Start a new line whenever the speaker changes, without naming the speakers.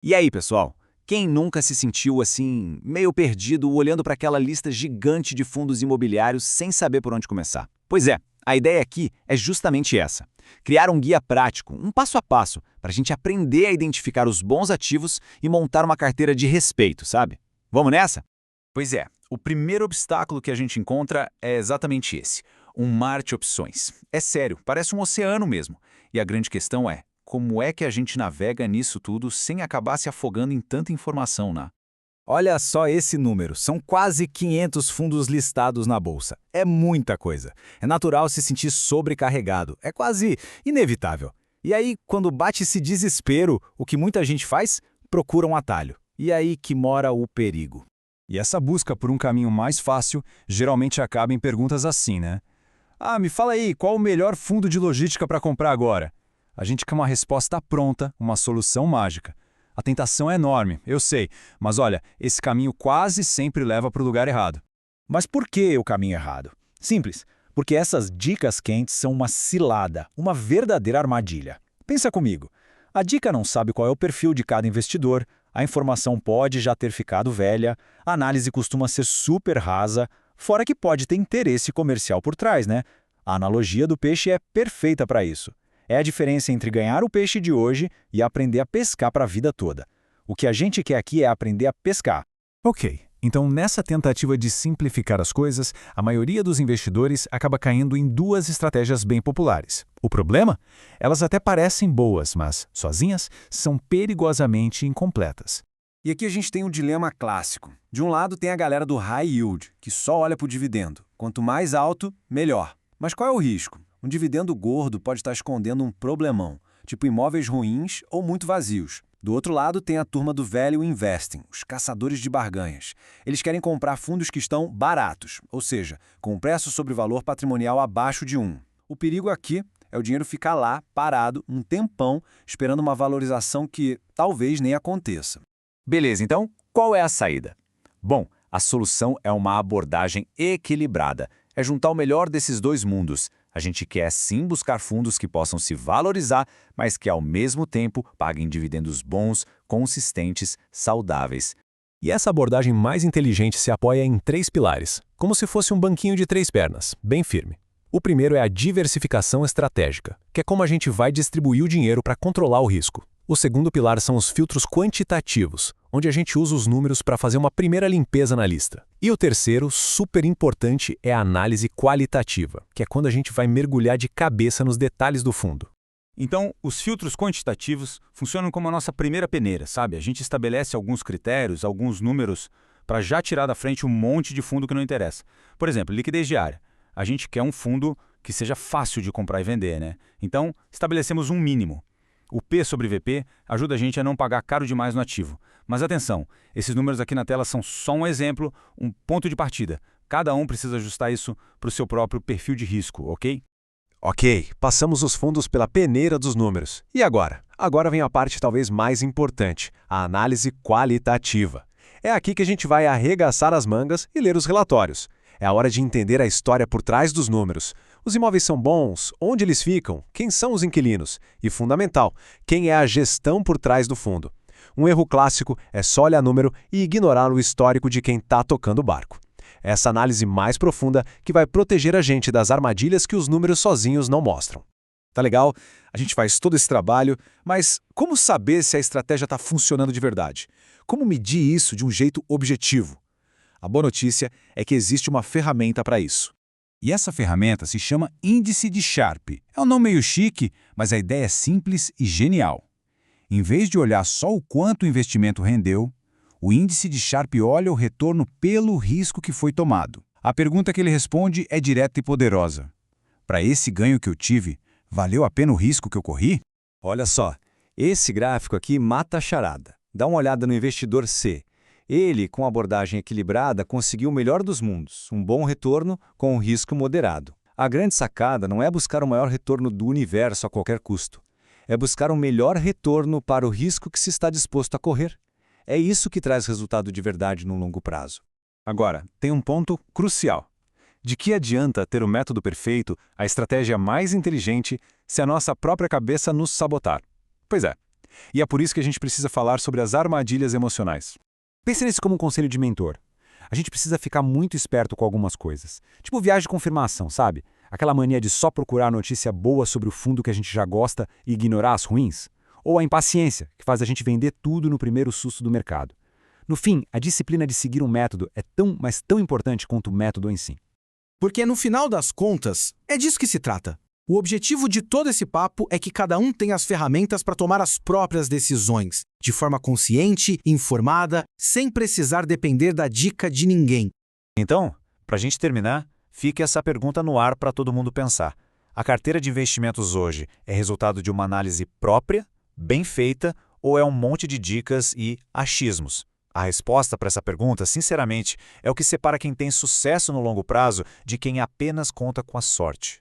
E aí, pessoal? Quem nunca se sentiu assim, meio perdido, olhando para aquela lista gigante de fundos imobiliários sem saber por onde começar? Pois é, a ideia aqui é justamente essa: criar um guia prático, um passo a passo, para a gente aprender a identificar os bons ativos e montar uma carteira de respeito, sabe? Vamos nessa?
Pois é, o primeiro obstáculo que a gente encontra é exatamente esse: um mar de opções. É sério, parece um oceano mesmo. E a grande questão é, como é que a gente navega nisso tudo sem acabar se afogando em tanta informação, né?
Olha só esse número, são quase 500 fundos listados na bolsa. É muita coisa. É natural se sentir sobrecarregado, é quase inevitável. E aí, quando bate esse desespero, o que muita gente faz? Procura um atalho. E aí que mora o perigo.
E essa busca por um caminho mais fácil geralmente acaba em perguntas assim, né? Ah, me fala aí, qual o melhor fundo de logística para comprar agora? A gente quer uma resposta pronta, uma solução mágica. A tentação é enorme, eu sei, mas olha, esse caminho quase sempre leva para o lugar errado.
Mas por que o caminho errado? Simples, porque essas dicas quentes são uma cilada, uma verdadeira armadilha. Pensa comigo, a dica não sabe qual é o perfil de cada investidor, a informação pode já ter ficado velha, a análise costuma ser super rasa, fora que pode ter interesse comercial por trás, né? A analogia do peixe é perfeita para isso. É a diferença entre ganhar o peixe de hoje e aprender a pescar para a vida toda. O que a gente quer aqui é aprender a pescar.
Ok, então nessa tentativa de simplificar as coisas, a maioria dos investidores acaba caindo em duas estratégias bem populares. O problema? Elas até parecem boas, mas, sozinhas, são perigosamente incompletas.
E aqui a gente tem um dilema clássico. De um lado tem a galera do high yield, que só olha para o dividendo. Quanto mais alto, melhor. Mas qual é o risco? Um dividendo gordo pode estar escondendo um problemão, tipo imóveis ruins ou muito vazios. Do outro lado tem a turma do value investing, os caçadores de barganhas. Eles querem comprar fundos que estão baratos, ou seja, com preço sobre valor patrimonial abaixo de 1. O perigo aqui é o dinheiro ficar lá, parado, um tempão, esperando uma valorização que talvez nem aconteça.
Beleza, então, qual é a saída? Bom, a solução é uma abordagem equilibrada. É juntar o melhor desses dois mundos. A gente quer sim buscar fundos que possam se valorizar, mas que ao mesmo tempo paguem dividendos bons, consistentes, saudáveis.
E essa abordagem mais inteligente se apoia em três pilares, como se fosse um banquinho de três pernas, bem firme. O primeiro é a diversificação estratégica, que é como a gente vai distribuir o dinheiro para controlar o risco. O segundo pilar são os filtros quantitativos, onde a gente usa os números para fazer uma primeira limpeza na lista. E o terceiro, super importante, é a análise qualitativa, que é quando a gente vai mergulhar de cabeça nos detalhes do fundo.
Então, os filtros quantitativos funcionam como a nossa primeira peneira, sabe? A gente estabelece alguns critérios, alguns números, para já tirar da frente um monte de fundo que não interessa. Por exemplo, liquidez diária. A gente quer um fundo que seja fácil de comprar e vender, né? Então, estabelecemos um mínimo. O P sobre VP ajuda a gente a não pagar caro demais no ativo. Mas atenção, esses números aqui na tela são só um exemplo, um ponto de partida. Cada um precisa ajustar isso para o seu próprio perfil de risco, ok?
Ok, passamos os fundos pela peneira dos números. E agora? Agora vem a parte talvez mais importante, a análise qualitativa. É aqui que a gente vai arregaçar as mangas e ler os relatórios. É a hora de entender a história por trás dos números. Os imóveis são bons? Onde eles ficam? Quem são os inquilinos? E, fundamental, quem é a gestão por trás do fundo? Um erro clássico é só olhar número e ignorar o histórico de quem está tocando o barco. Essa análise mais profunda que vai proteger a gente das armadilhas que os números sozinhos não mostram.
Tá legal? A gente faz todo esse trabalho, mas como saber se a estratégia está funcionando de verdade? Como medir isso de um jeito objetivo? A boa notícia é que existe uma ferramenta para isso.
E essa ferramenta se chama Índice de Sharpe. É um nome meio chique, mas a ideia é simples e genial. Em vez de olhar só o quanto o investimento rendeu, o índice de Sharpe olha o retorno pelo risco que foi tomado. A pergunta que ele responde é direta e poderosa. Para esse ganho que eu tive, valeu a pena o risco que eu corri?
Olha só, esse gráfico aqui mata a charada. Dá uma olhada no investidor C. Ele, com abordagem equilibrada, conseguiu o melhor dos mundos, um bom retorno com um risco moderado. A grande sacada não é buscar o maior retorno do universo a qualquer custo. É buscar um melhor retorno para o risco que se está disposto a correr. É isso que traz resultado de verdade no longo prazo.
Agora, tem um ponto crucial. De que adianta ter o método perfeito, a estratégia mais inteligente, se a nossa própria cabeça nos sabotar? Pois é,
E é por isso que a gente precisa falar sobre as armadilhas emocionais. Pense nisso como um conselho de mentor. A gente precisa ficar muito esperto com algumas coisas. Tipo viagem de confirmação, sabe? Aquela mania de só procurar notícia boa sobre o fundo que a gente já gosta e ignorar as ruins. Ou a impaciência, que faz a gente vender tudo no primeiro susto do mercado. No fim, a disciplina de seguir um método é tão, mas tão importante quanto o método em si.
Porque no final das contas, é disso que se trata. O objetivo de todo esse papo é que cada um tenha as ferramentas para tomar as próprias decisões, de forma consciente, informada, sem precisar depender da dica de ninguém.
Então, para a gente terminar, fique essa pergunta no ar para todo mundo pensar. A carteira de investimentos hoje é resultado de uma análise própria, bem feita, ou é um monte de dicas e achismos? A resposta para essa pergunta, sinceramente, é o que separa quem tem sucesso no longo prazo de quem apenas conta com a sorte.